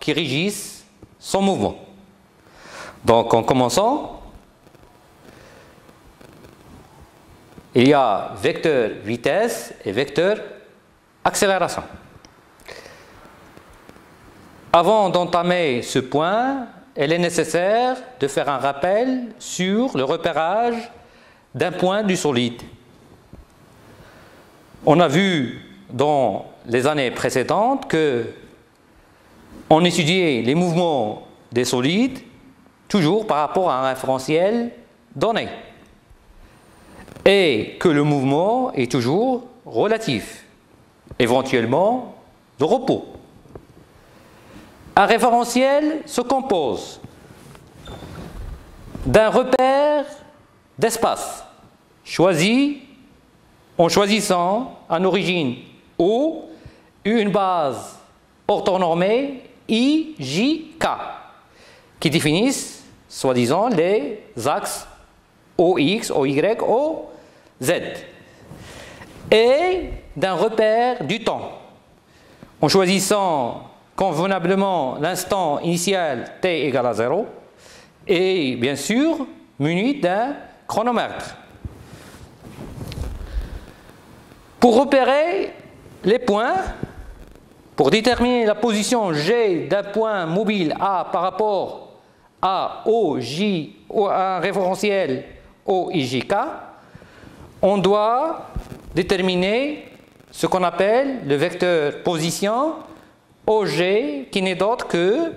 qui régissent son mouvement. Donc en commençant, il y a vecteur vitesse et vecteur accélération. Avant d'entamer ce point, il est nécessaire de faire un rappel sur le repérage d'un point du solide. On a vu dans les années précédentes que on étudiait les mouvements des solides toujours par rapport à un référentiel donné et que le mouvement est toujours relatif, éventuellement de repos. Un référentiel se compose d'un repère d'espace choisi en choisissant en origine O une base orthonormée I, J, K qui définissent soi-disant les axes OX, OY, OZ et d'un repère du temps en choisissant convenablement l'instant initial t égale à 0 et bien sûr muni d'un chronomètre. Pour repérer les points, pour déterminer la position G d'un point mobile A par rapport à OJ ou à un référentiel OIJK, on doit déterminer ce qu'on appelle le vecteur position OG qui n'est d'autre que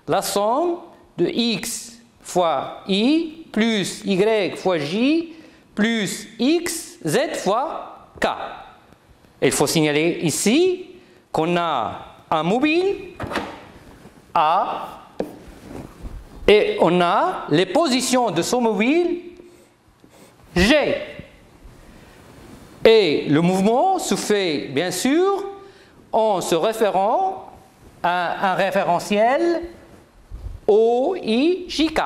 la somme de X fois I plus Y fois J plus X Z fois K. Il faut signaler ici qu'on a un mobile A et on a les positions de ce mobile G. Et le mouvement se fait bien sûr en se référant à un référentiel OIJK.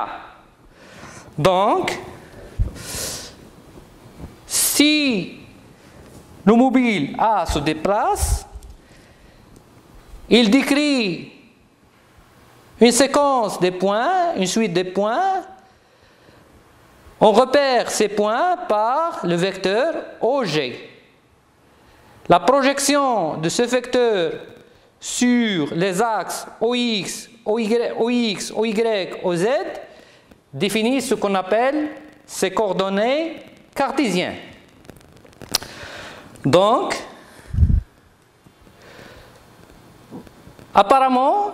Donc, si le mobile A se déplace, il décrit une séquence des points, une suite des points. On repère ces points par le vecteur OG. La projection de ce vecteur sur les axes OX, OY, OZ définit ce qu'on appelle ces coordonnées cartésiennes. Donc, apparemment,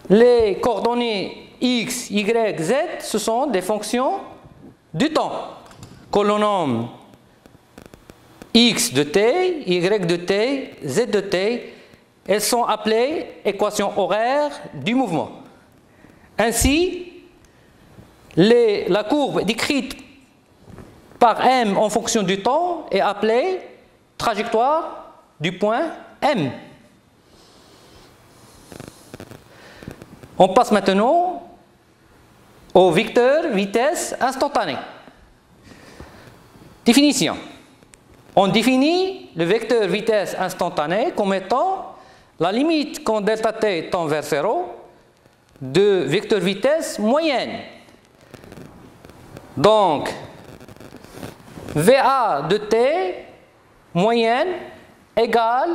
les coordonnées X, Y, Z, ce sont des fonctions du temps que l'on nomme X de t, Y de t, Z de t. Elles sont appelées équations horaires du mouvement. Ainsi, la courbe décrite par M en fonction du temps est appelée trajectoire du point M. On passe maintenant au vecteur vitesse instantanée. Définition. On définit le vecteur vitesse instantanée comme étant la limite quand delta t tend vers 0 de vecteur vitesse moyenne. Donc, VA de t moyenne égale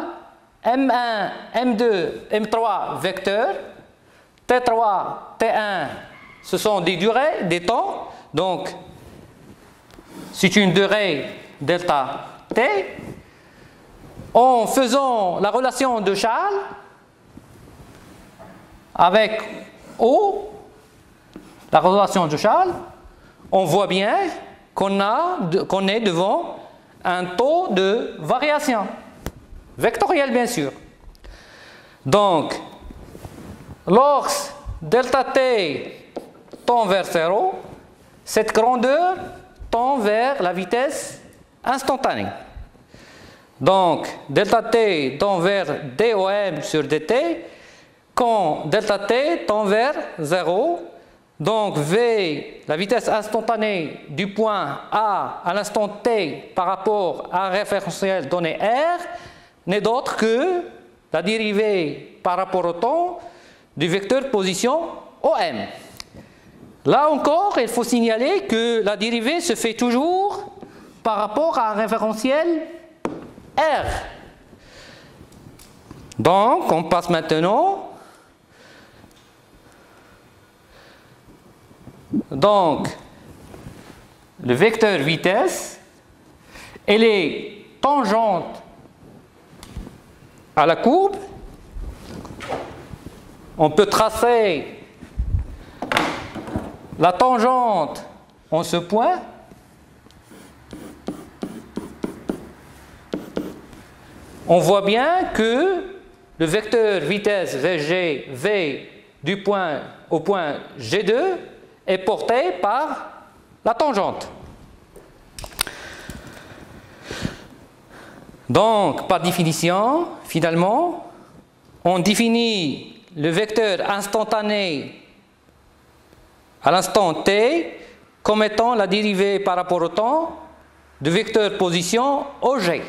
M1, M2, M3 vecteurs, T3, T1, ce sont des durées, des temps. Donc, c'est une durée delta t. En faisant la relation de Charles avec O, la relation de Charles, on voit bien qu'on est devant un taux de variation, vectoriel bien sûr. Donc, lorsque delta t tend vers 0, cette grandeur tend vers la vitesse instantanée. Donc, delta t tend vers dOm sur dt quand delta t tend vers 0. Donc, V, la vitesse instantanée du point A à l'instant t par rapport à un référentiel donné R, n'est d'autre que la dérivée par rapport au temps du vecteur de position OM. Là encore, il faut signaler que la dérivée se fait toujours par rapport à un référentiel R. Donc, on passe maintenant. Donc, le vecteur vitesse, elle est tangente à la courbe. On peut tracer la tangente en ce point. On voit bien que le vecteur vitesse VG, V du point au point G2 est porté par la tangente. Donc, par définition, finalement, on définit le vecteur instantané à l'instant t comme étant la dérivée par rapport au temps du vecteur position OG.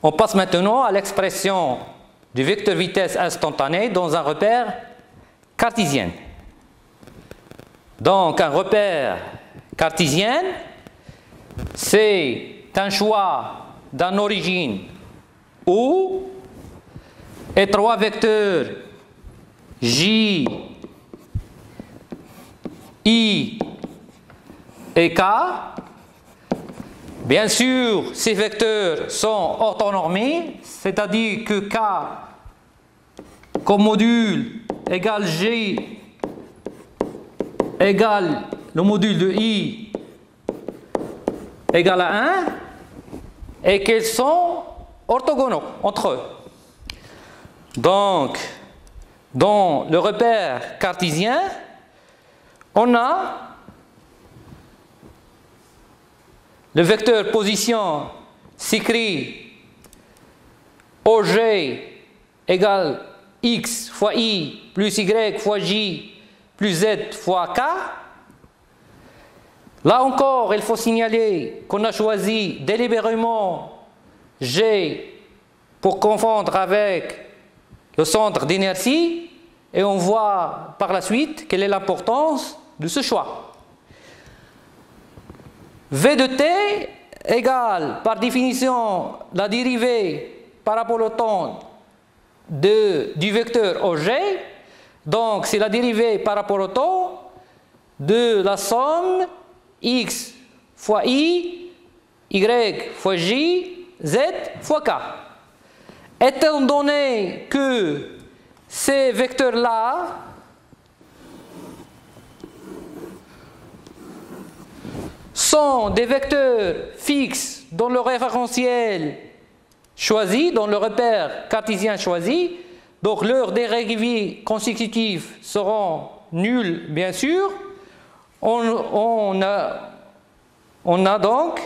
On passe maintenant à l'expression du vecteur vitesse instantané dans un repère cartésien. Donc, un repère cartésien, c'est un choix d'une origine où et trois vecteurs J, I et K. Bien sûr, ces vecteurs sont orthonormés, c'est-à-dire que K comme module égale G égale le module de I égale à 1 et qu'ils sont orthogonaux entre eux. Donc, dans le repère cartésien, on a le vecteur position s'écrit OG égale X fois I plus Y fois J plus Z fois K. Là encore, il faut signaler qu'on a choisi délibérément G pour confondre avec le centre d'inertie et on voit par la suite quelle est l'importance de ce choix. V de t égale par définition la dérivée par rapport au temps du vecteur OG. Donc c'est la dérivée par rapport au temps de la somme x fois i, y fois j, z fois k. Étant donné que ces vecteurs-là sont des vecteurs fixes dans le référentiel choisi, dans le repère cartésien choisi, donc leurs dérivés consécutifs seront nuls, bien sûr. On a donc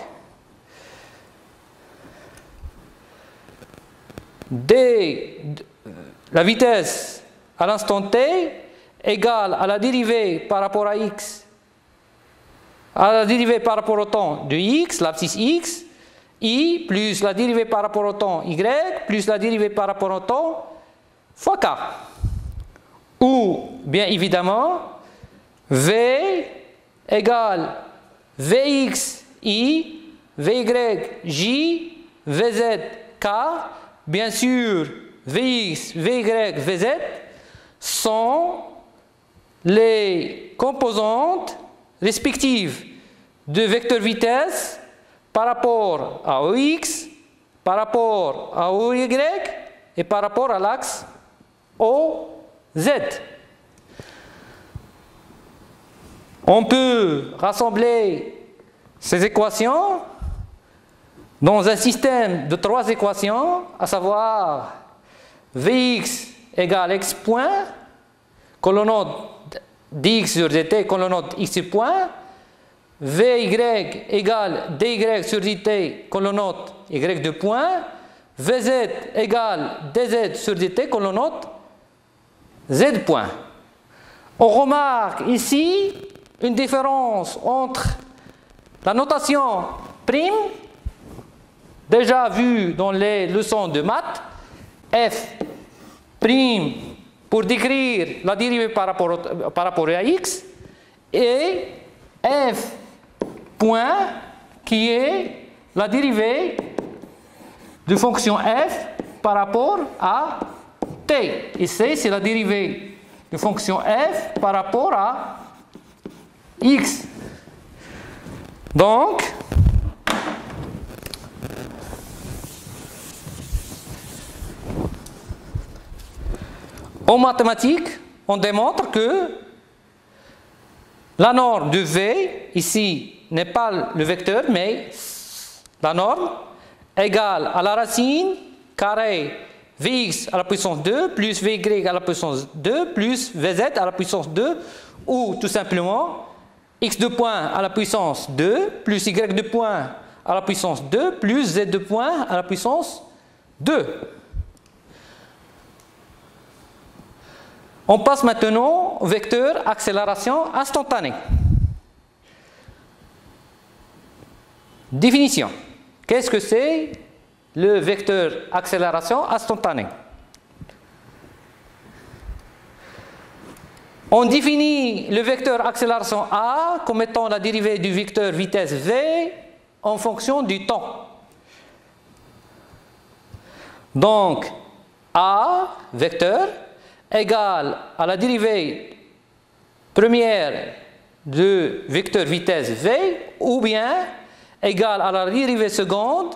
la vitesse à l'instant t égale à la dérivée par rapport à x, à la dérivée par rapport au temps de x, l'abscisse x, i plus la dérivée par rapport au temps y plus la dérivée par rapport au temps fois k. Ou, bien évidemment, v égale vx i, vy j, vz k. Bien sûr, vx, vy, vz sont les composantes respectives de vecteur vitesse par rapport à OX, par rapport à OY et par rapport à l'axe OZ. On peut rassembler ces équations dans un système de trois équations, à savoir Vx égale x point, que l'on note dx sur dt, que l'on note x point, Vy égale dy sur dt, que l'on note y de point, Vz égale dz sur dt, que l'on note z point. On remarque ici une différence entre la notation prime déjà vu dans les leçons de maths, f' pour décrire la dérivée par rapport à x, et f point qui est la dérivée de fonction f par rapport à t. Et c, c'est la dérivée de fonction f par rapport à x. Donc, en mathématiques, on démontre que la norme de v, ici, n'est pas le vecteur, mais la norme égale à la racine carrée vx à la puissance 2 plus vy à la puissance 2 plus vz à la puissance 2, ou tout simplement x de point à la puissance 2 plus y de point à la puissance 2 plus z de point à la puissance 2. On passe maintenant au vecteur accélération instantanée. Définition. Qu'est-ce que c'est le vecteur accélération instantanée? On définit le vecteur accélération A comme étant la dérivée du vecteur vitesse v en fonction du temps. Donc, A, vecteur, égale à la dérivée première de vecteur vitesse v, ou bien égale à la dérivée seconde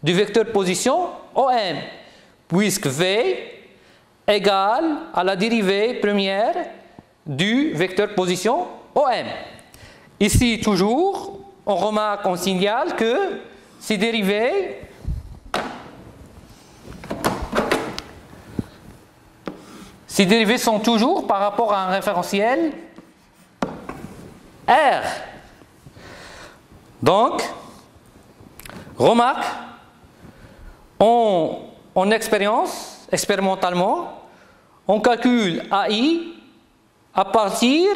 du vecteur position OM, puisque v égale à la dérivée première du vecteur position OM. Ici, toujours, on remarque, on signale que ces dérivées sont toujours par rapport à un référentiel R. Donc, remarque, en expérimentalement, on calcule AI à partir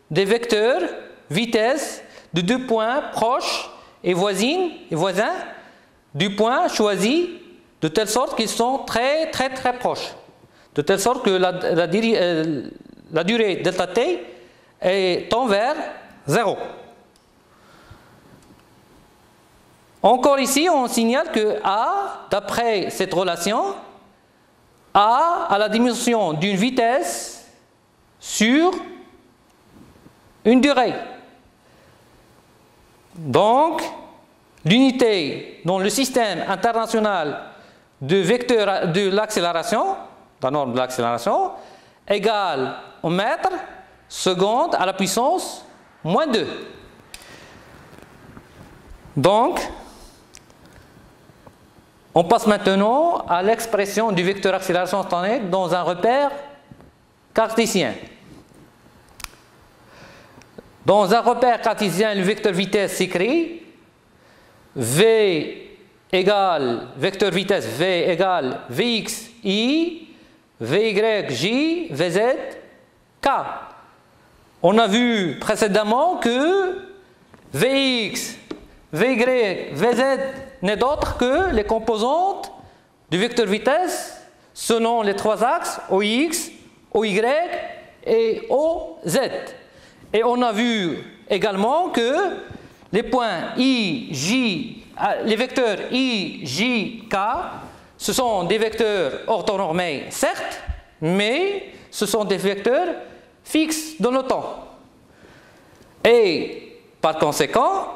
des vecteurs vitesse de deux points proches et voisins du point choisi, de telle sorte qu'ils sont très proches. De telle sorte que la durée delta t tend vers 0. Encore ici, on signale que A, d'après cette relation, A a la dimension d'une vitesse sur une durée. Donc, l'unité dans le système international de vecteurs de l'accélération, la norme de l'accélération, égale au mètre seconde à la puissance moins 2. Donc, on passe maintenant à l'expression du vecteur accélération instantanée dans un repère cartésien. Dans un repère cartésien, le vecteur vitesse s'écrit V égale, vecteur vitesse V égale Vx I, Vy J, Vz K. On a vu précédemment que Vx, Vy, Vz n'est d'autre que les composantes du vecteur vitesse selon les trois axes OX, OY et OZ. Et on a vu également que les points I, J, les vecteurs I, J, K, ce sont des vecteurs orthonormés, certes, mais ce sont des vecteurs fixes dans le temps. Et par conséquent,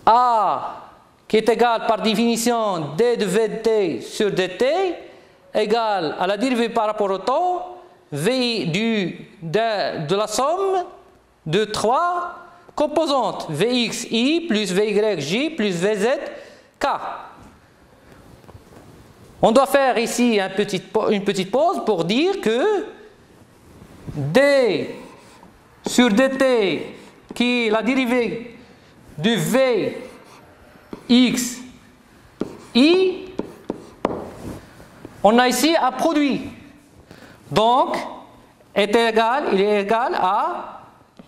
A, qui est égal par définition d de vt sur dt, égale à la dérivée par rapport au temps, v de la somme de trois composantes, vxi plus vyj plus vzk. On doit faire ici une petite pause pour dire que d sur dt, qui est la dérivée de vx i, on a ici un produit. Donc, il est égal à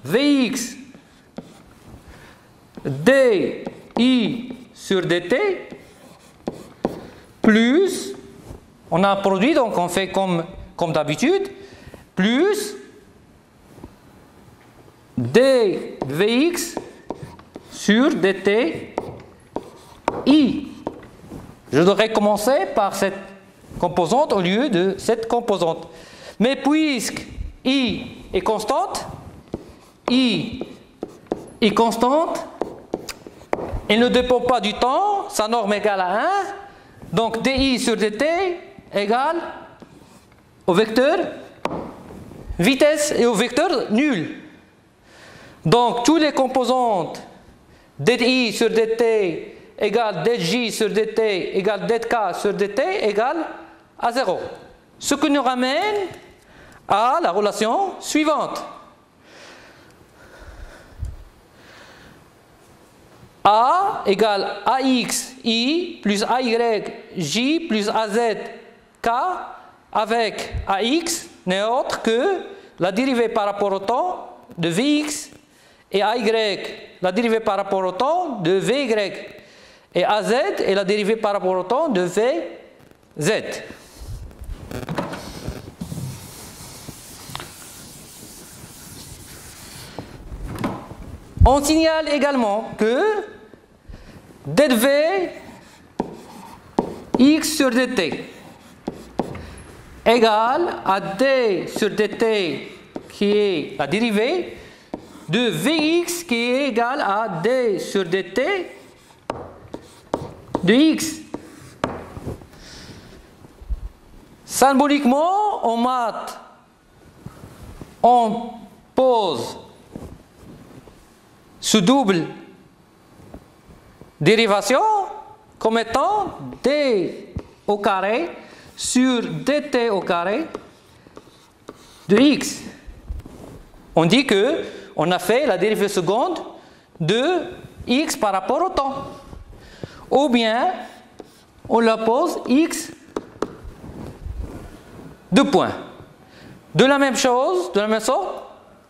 Vx di sur dt plus, on a un produit, donc on fait comme d'habitude, plus dvx sur dt i. Je devrais commencer par cette composante au lieu de cette composante. Mais puisque i est constante, elle ne dépend pas du temps, sa norme égale à 1, donc di sur dt égale au vecteur vitesse et au vecteur nul. Donc, toutes les composantes dI sur dt égale dj sur dt égale dk sur dt égale à 0. Ce qui nous ramène à la relation suivante. A égale AX I plus AY J plus AZ K avec AX n'est autre que la dérivée par rapport au temps de Vx et AY la dérivée par rapport au temps de Vy et AZ est la dérivée par rapport au temps de Vz. On signale également que dv x sur dt égale à d sur dt qui est la dérivée de Vx qui est égal à d sur dt de x. Symboliquement, en maths, on pose ce double dérivation comme étant d au carré sur dt au carré de x. On dit que on a fait la dérivée seconde de x par rapport au temps. Ou bien on la pose x deux points. De la même chose, de la même sorte,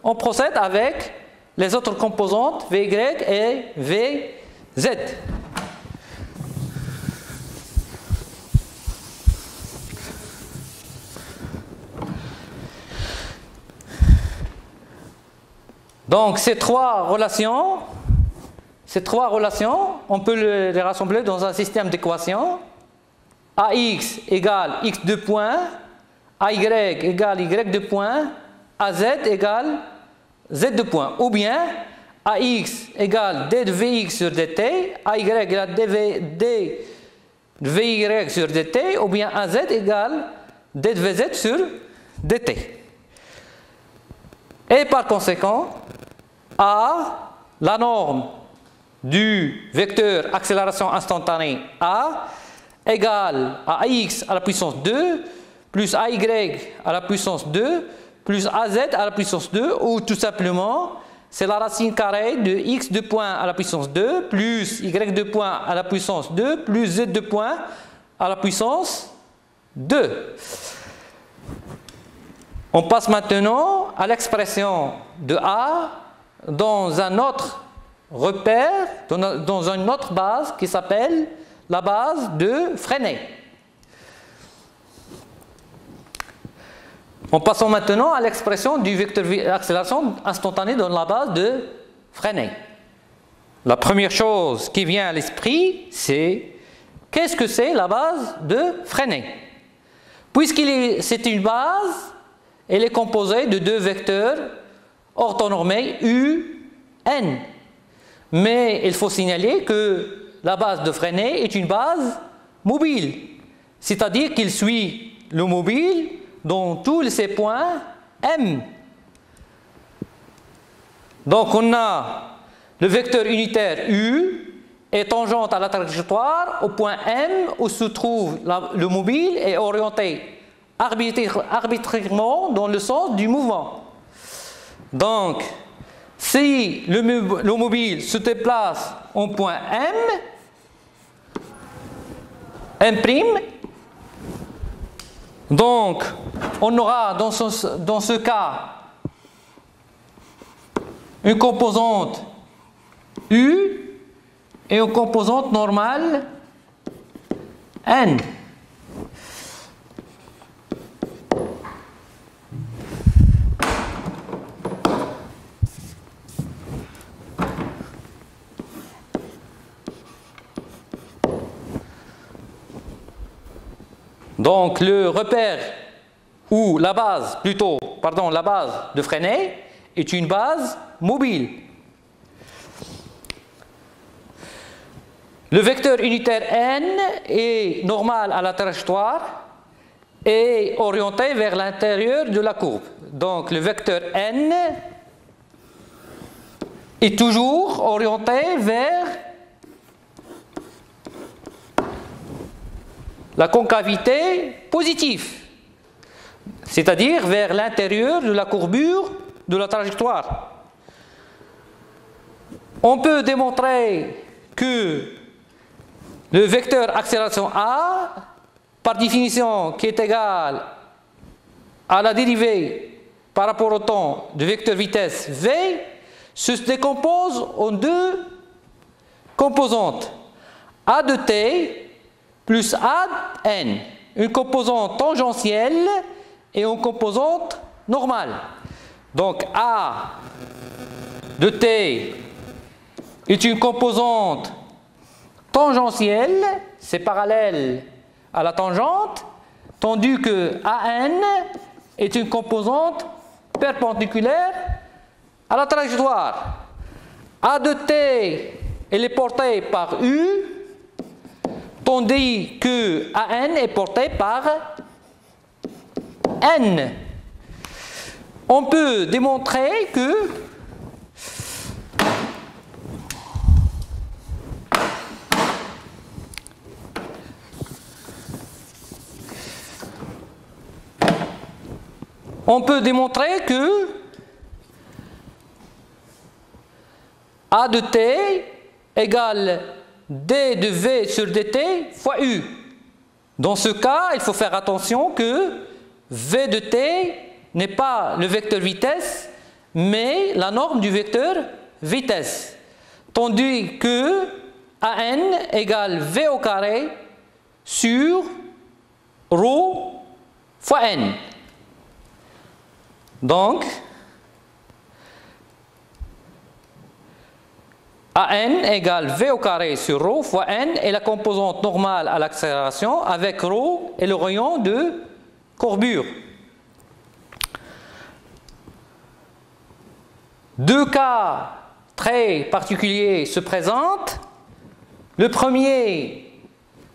on procède avec les autres composantes Vy et Vz. Donc ces trois relations, on peut les rassembler dans un système d'équations. AX égale x deux points, AY égale y deux points, AZ égale z deux points. Ou bien AX égale d de Vx sur dt, AY égale d de Vy sur dt, ou bien AZ égale d de Vz sur dt. Et par conséquent, A, la norme du vecteur accélération instantanée A, égale à AX à la puissance 2, plus AY à la puissance 2, plus AZ à la puissance 2, ou tout simplement, c'est la racine carrée de X de point à la puissance 2, plus Y de point à la puissance 2, plus Z de point à la puissance 2. On passe maintenant à l'expression de A dans un autre repère, dans une autre base qui s'appelle la base de Freinet. En passant maintenant à l'expression du vecteur accélération instantanée dans la base de Freinet. La première chose qui vient à l'esprit, c'est qu'est-ce que c'est la base de Freinet? C'est une base, elle est composée de deux vecteurs orthonormés U, N. Mais il faut signaler que la base de Freinet est une base mobile, c'est-à-dire qu'il suit le mobile dans tous ces points M. Donc on a le vecteur unitaire U est tangente à la trajectoire au point M où se trouve le mobile est orienté arbitrairement dans le sens du mouvement. Donc si le mobile se déplace au point M', donc on aura dans ce cas une composante U et une composante normale n. Donc le repère ou la base, plutôt, pardon, la base de Freinet est une base mobile. Le vecteur unitaire n est normal à la trajectoire et orienté vers l'intérieur de la courbe. Donc le vecteur n est toujours orienté vers la concavité positive, c'est-à-dire vers l'intérieur de la courbure de la trajectoire. On peut démontrer que le vecteur accélération A, par définition, qui est égal à la dérivée par rapport au temps du vecteur vitesse V, se décompose en deux composantes, A de t plus A de n, une composante tangentielle et une composante normale. Donc A de t est une composante tangentielle, c'est parallèle à la tangente, tandis que AN est une composante perpendiculaire à la trajectoire. A de t, elle est portée par U, tandis que AN est porté par N. On peut démontrer que A de t égale d de v sur dt fois u. Dans ce cas, il faut faire attention que v de t n'est pas le vecteur vitesse, mais la norme du vecteur vitesse. Tandis que an égale v au carré sur ρ fois n. Donc, AN égale V au carré sur ρ fois n est la composante normale à l'accélération avec ρ et le rayon de courbure. Deux cas très particuliers se présentent. Le premier,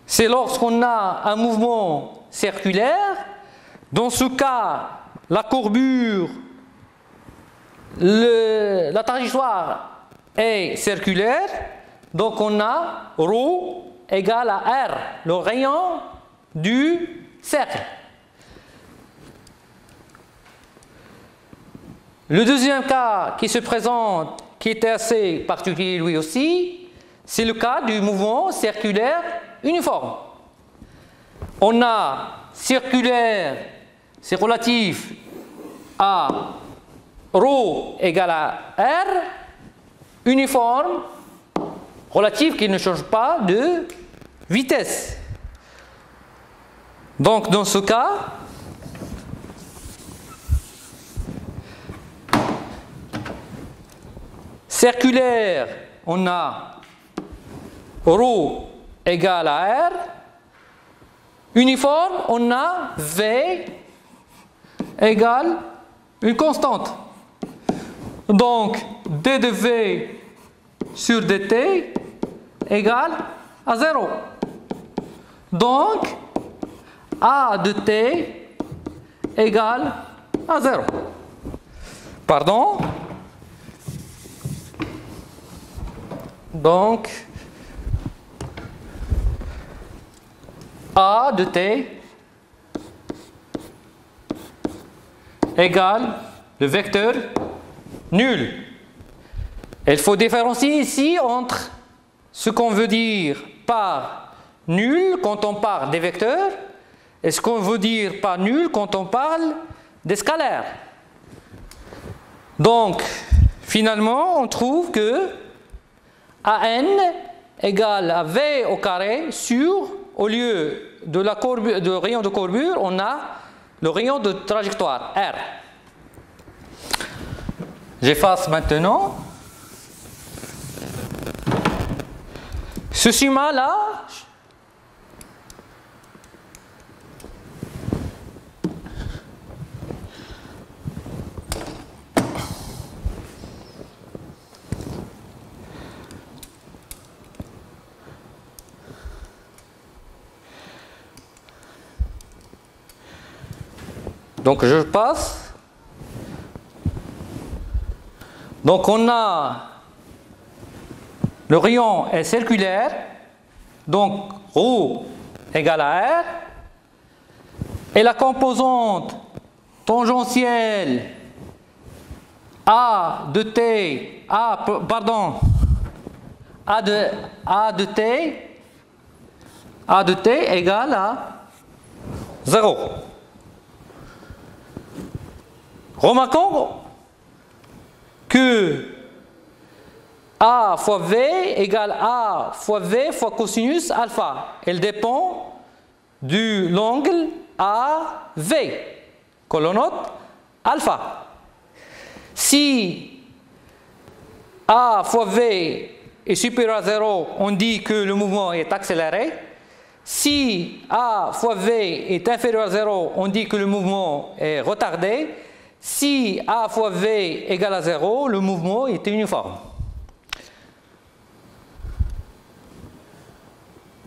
c'est lorsqu'on a un mouvement circulaire. Dans ce cas, la courbure, la trajectoire est circulaire, donc on a ρ égale à R, le rayon du cercle. Le deuxième cas qui se présente, qui était assez particulier lui aussi, c'est le cas du mouvement circulaire uniforme. On a circulaire, c'est relatif à ρ égale à R, uniforme, relatif qui ne change pas de vitesse. Donc dans ce cas, circulaire, on a ρ égale à R, uniforme, on a V égale une constante. Donc, d de V sur dt égale à 0. Donc, A de t égale à 0. Pardon. Donc, A de t égale le vecteur nul. Il faut différencier ici entre ce qu'on veut dire par nul quand on parle des vecteurs et ce qu'on veut dire par nul quand on parle des scalaires. Donc, finalement, on trouve que AN égale à V au carré sur, au lieu de la courbure, de rayon de courbure, on a le rayon de trajectoire, R. J'efface maintenant. Ce schéma-là, donc je passe. Donc on a le rayon est circulaire, donc ρ égale à R, et la composante tangentielle A de T, A de T égale à 0. Remarquons que A fois V égale A fois V fois cosinus alpha. Elle dépend de l'angle AV, que l'on note alpha. Si A fois V est supérieur à 0, on dit que le mouvement est accéléré. Si A fois V est inférieur à 0, on dit que le mouvement est retardé. Si A fois V égale à 0, le mouvement est uniforme.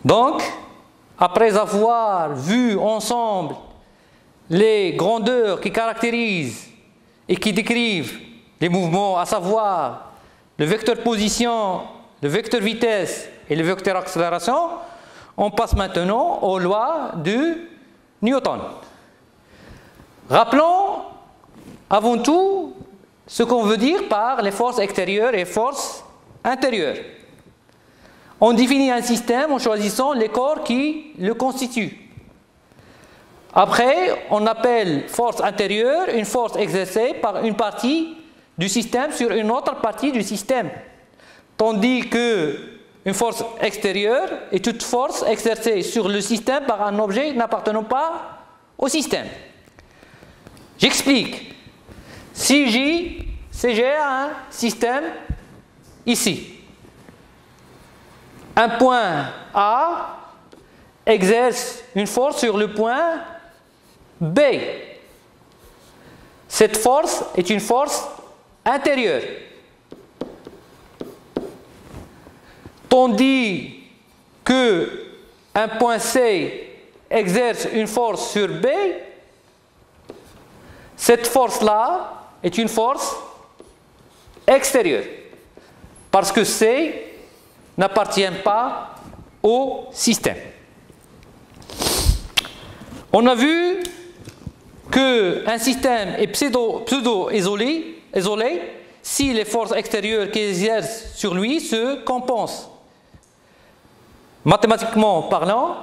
Donc, après avoir vu ensemble les grandeurs qui caractérisent et qui décrivent les mouvements, à savoir le vecteur position, le vecteur vitesse et le vecteur accélération, on passe maintenant aux lois de Newton. Rappelons avant tout ce qu'on veut dire par les forces extérieures et forces intérieures. On définit un système en choisissant les corps qui le constituent. Après, on appelle force intérieure une force exercée par une partie du système sur une autre partie du système. Tandis qu'une force extérieure est toute force exercée sur le système par un objet n'appartenant pas au système. J'explique. Si j'ai un système ici. Un point A exerce une force sur le point B. Cette force est une force intérieure. Tandis qu'un point C exerce une force sur B, cette force-là est une force extérieure. Parce que C n'appartient pas au système. On a vu qu'un système est pseudo-isolé si les forces extérieures qui exercent sur lui se compensent. Mathématiquement parlant,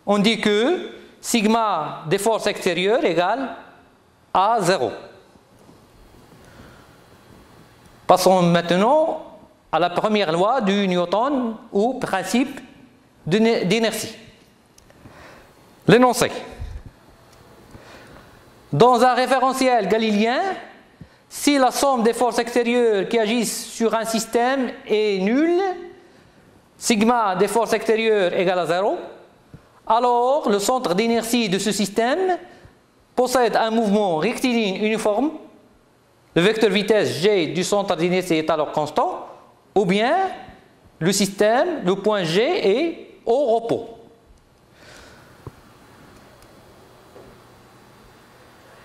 on dit que sigma des forces extérieures égale à 0. Passons maintenant à la première loi du Newton ou principe d'inertie. L'énoncé. Dans un référentiel galiléen, si la somme des forces extérieures qui agissent sur un système est nulle, sigma des forces extérieures égale à 0, alors le centre d'inertie de ce système possède un mouvement rectiligne uniforme, le vecteur vitesse G du centre d'inertie est alors constant, ou bien le système, le point G est au repos.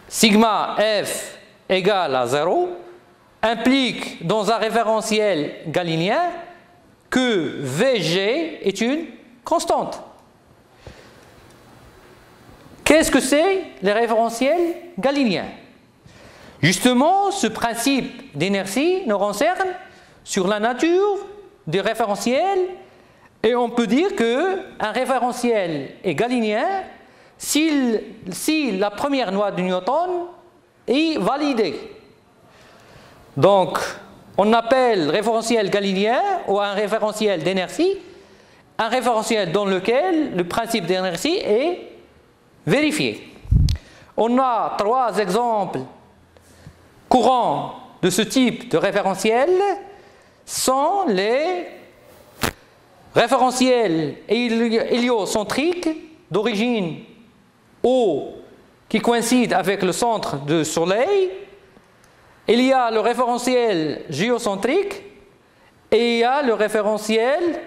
Sigma F égale à 0 implique dans un référentiel galiléen que VG est une constante. Qu'est-ce que c'est les référentiels galiléens? Justement, ce principe d'inertie nous renseigne sur la nature des référentiels et on peut dire qu'un référentiel est galiléen si la première loi de Newton est validée. Donc, on appelle référentiel galiléen ou un référentiel d'inertie un référentiel dans lequel le principe d'inertie est vérifié. On a 3 exemples courants de ce type de référentiel, sont les référentiels héliocentriques d'origine O qui coïncide avec le centre du Soleil. Il y a le référentiel géocentrique et il y a le référentiel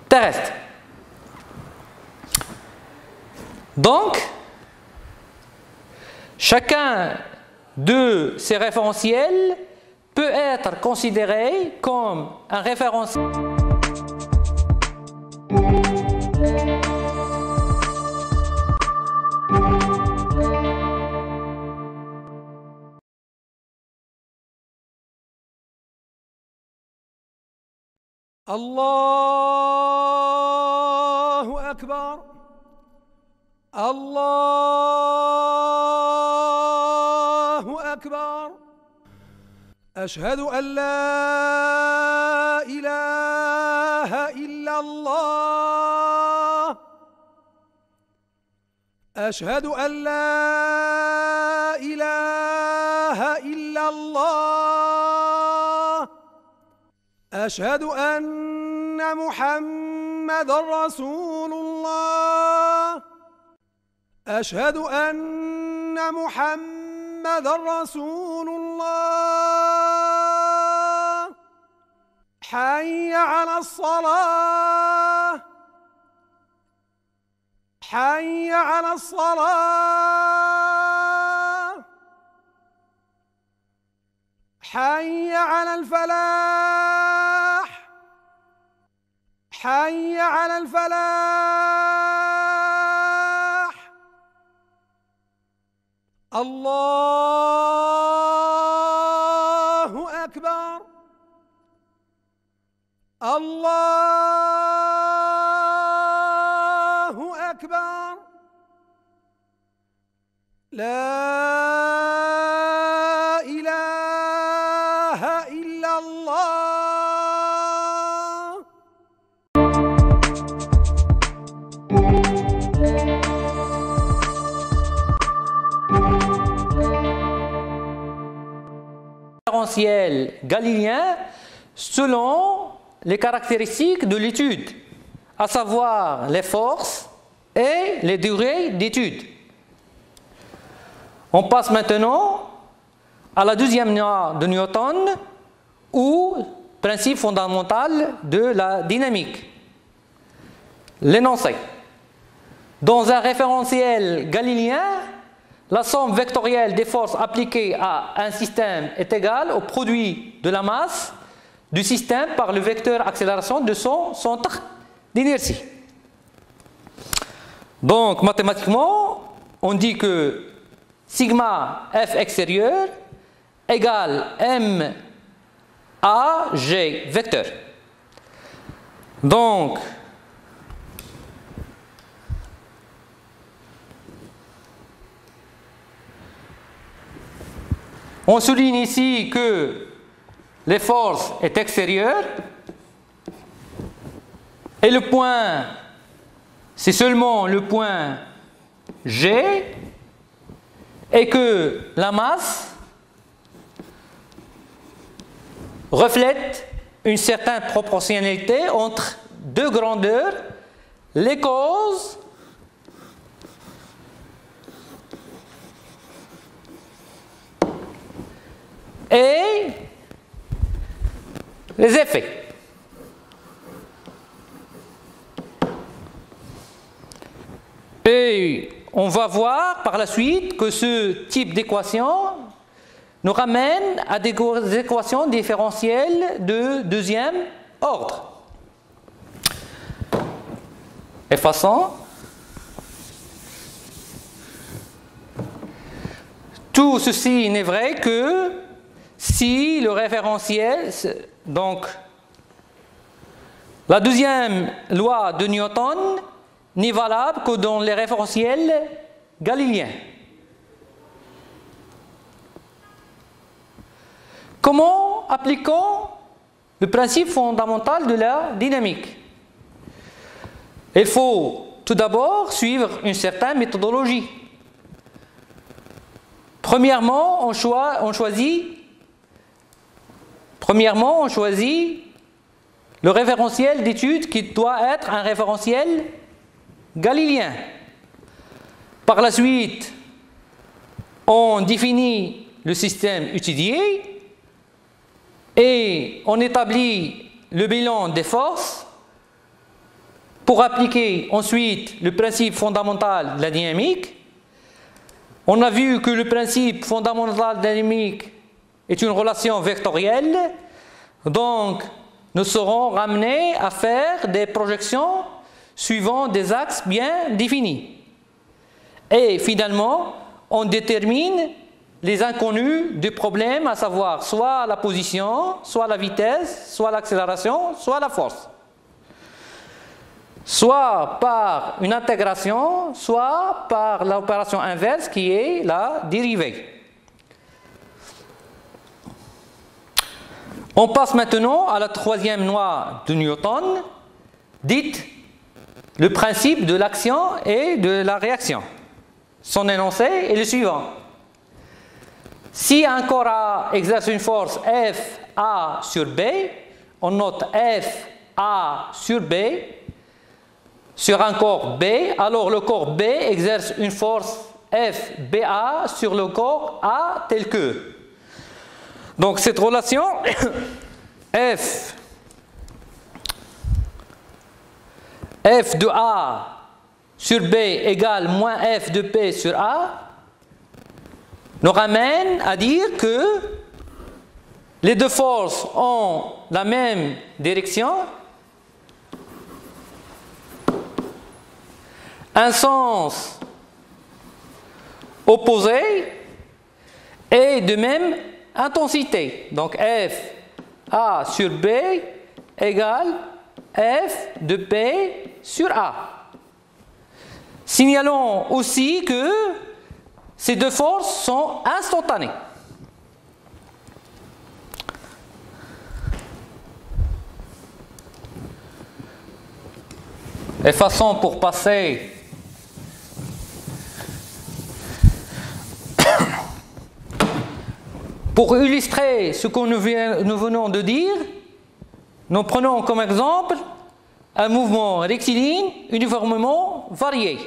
terrestre. Donc, chacun de ces référentiels peut être considéré comme un référentiel. Allahu Akbar. Allahu Akbar. أشهد أن لا إله إلا الله. أشهد أن لا إله إلا الله. أشهد أن محمد رسول الله. أشهد أن محمد رسول الله. حي على الصلاة. حي على الصلاة. حي على الفلاح. حي على الفلاح. الله أكبر. الله أكبر. لا إله إلا الله. Référentiel galiléen selon les caractéristiques de l'étude, à savoir les forces et les durées d'étude. On passe maintenant à la deuxième loi de Newton, ou principe fondamental de la dynamique. L'énoncé. Dans un référentiel galiléen, la somme vectorielle des forces appliquées à un système est égale au produit de la masse du système par le vecteur accélération de son centre d'inertie. Donc, mathématiquement, on dit que sigma F extérieur égale M A G vecteur. Donc, on souligne ici que les forces est extérieure et le point, c'est seulement le point G, et que la masse reflète une certaine proportionnalité entre deux grandeurs, les causes et les effets. Et on va voir par la suite que ce type d'équation nous ramène à des équations différentielles de deuxième ordre. Effaçons. Tout ceci n'est vrai que si le référentiel, donc la deuxième loi de Newton n'est valable que dans les référentiels galiléens. Comment appliquons le principe fondamental de la dynamique? il faut tout d'abord suivre une certaine méthodologie. Premièrement, on choisit le référentiel d'étude qui doit être un référentiel galiléen. Par la suite, on définit le système étudié et on établit le bilan des forces pour appliquer ensuite le principe fondamental de la dynamique. On a vu que le principe fondamental de la dynamique est une relation vectorielle, donc nous serons ramenés à faire des projections suivant des axes bien définis. Et finalement, on détermine les inconnus du problème, à savoir soit la position, soit la vitesse, soit l'accélération, soit la force. Soit par une intégration, soit par l'opération inverse qui est la dérivée. On passe maintenant à la troisième loi de Newton, dite le principe de l'action et de la réaction. Son énoncé est le suivant. Si un corps A exerce une force F A sur B, on note F A sur B sur un corps B, alors le corps B exerce une force F BA sur le corps A tel que. Donc cette relation F de A sur B égale moins F de P sur A nous ramène à dire que les deux forces ont la même direction, un sens opposé et de même intensité. Donc F A sur B égale F de P sur A. Signalons aussi que ces deux forces sont instantanées. Et façon pour passer pour illustrer ce que nous venons de dire, nous prenons comme exemple un mouvement rectiligne uniformément varié.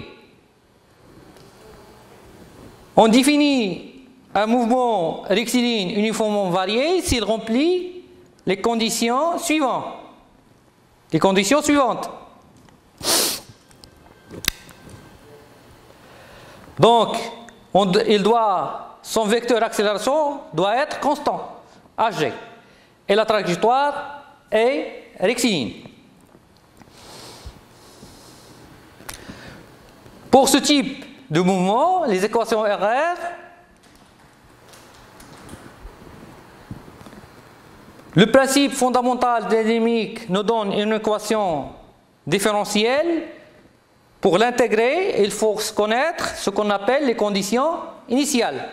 On définit un mouvement rectiligne uniformément varié s'il remplit les conditions suivantes. Donc, son vecteur d'accélération doit être constant, hg, et la trajectoire est rectiligne. Pour ce type de mouvement, les équations RR, le principe fondamental de la dynamique nous donne une équation différentielle. Pour l'intégrer, il faut connaître ce qu'on appelle les conditions initiales.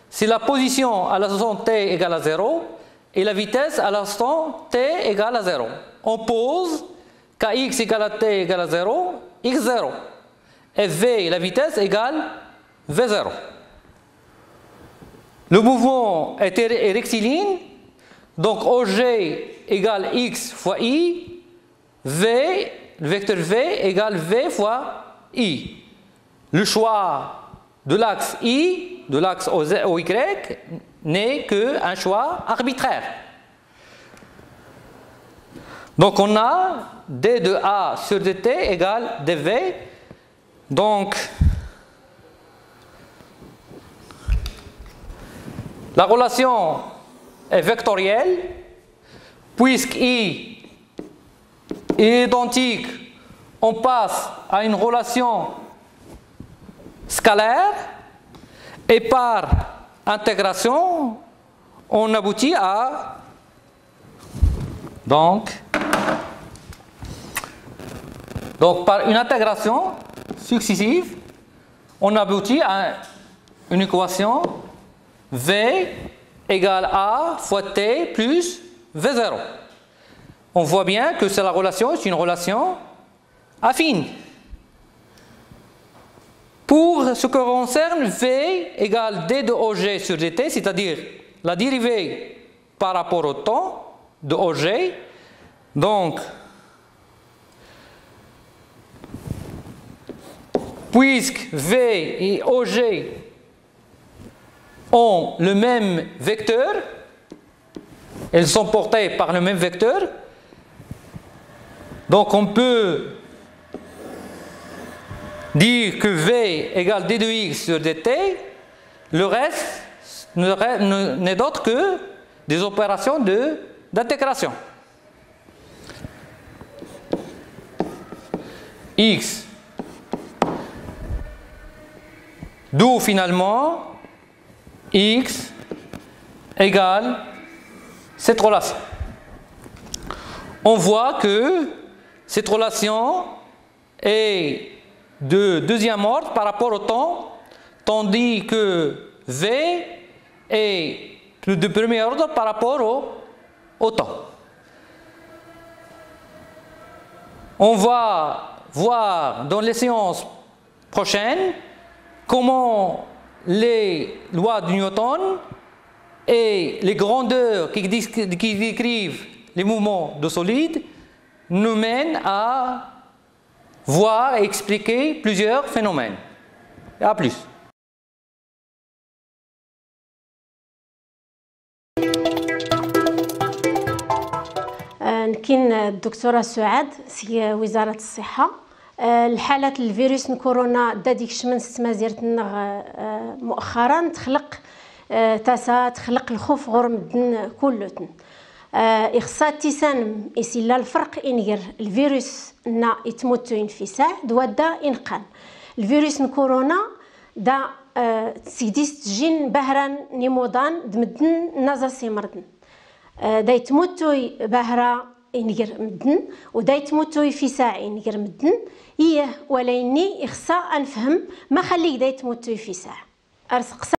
C'est la position à l'instant t égale à 0 et la vitesse à l'instant t égale à 0. On pose kx égale à t égale à 0, x0. Et v, la vitesse, égale v0. Le mouvement est rectiligne, donc OG égale x fois i, v, le vecteur v égale v fois i. Le choix de l'axe i, de l'axe OY, n'est qu'un choix arbitraire. Donc on a d de a sur dt égale dv. Donc, la relation est vectorielle, puisque I est identique, on passe à une relation scalaire, et par intégration, on aboutit à donc par une intégration successive, on aboutit à une équation V égale A fois T plus V0. On voit bien que la relation est une relation affine. Pour ce qui concerne V égale d de OG sur dt, c'est-à-dire la dérivée par rapport au temps de OG, donc puisque V et OG ont le même vecteur, elles sont portées par le même vecteur, donc on peut dire que V égale d de x sur dt, le reste n'est d'autre que des opérations d'intégration. X, d'où finalement x égale cette relation. On voit que cette relation est de deuxième ordre par rapport au temps, tandis que V est de premier ordre par rapport au temps. On va voir dans les séances prochaines comment les lois de Newton et les grandeurs qui décrivent les mouvements de solides nous mènent à voir et expliquer plusieurs phénomènes. Et à plus. كاين الدكتورة سعاد في وزارة الصحة. الحالات الفيروس كورونا دا ديك الشمس ما زيرتنا مؤخرا تخلق الخوف غرم الدن كلتن إخصاء تيسان إسلا الفرق إنجر الفيروس نا يتموتو انفساع دودا إنقان الفيروس كورونا دا سيديست جين بهران نيمودان دمدن نازا سيمردن دا يتموتو بهرا إنجر مدن ودا يتموتو في ساعة إنجر مدن إيه وليني إخصاء أنفهم ما خليك دا يتموتو في ساعة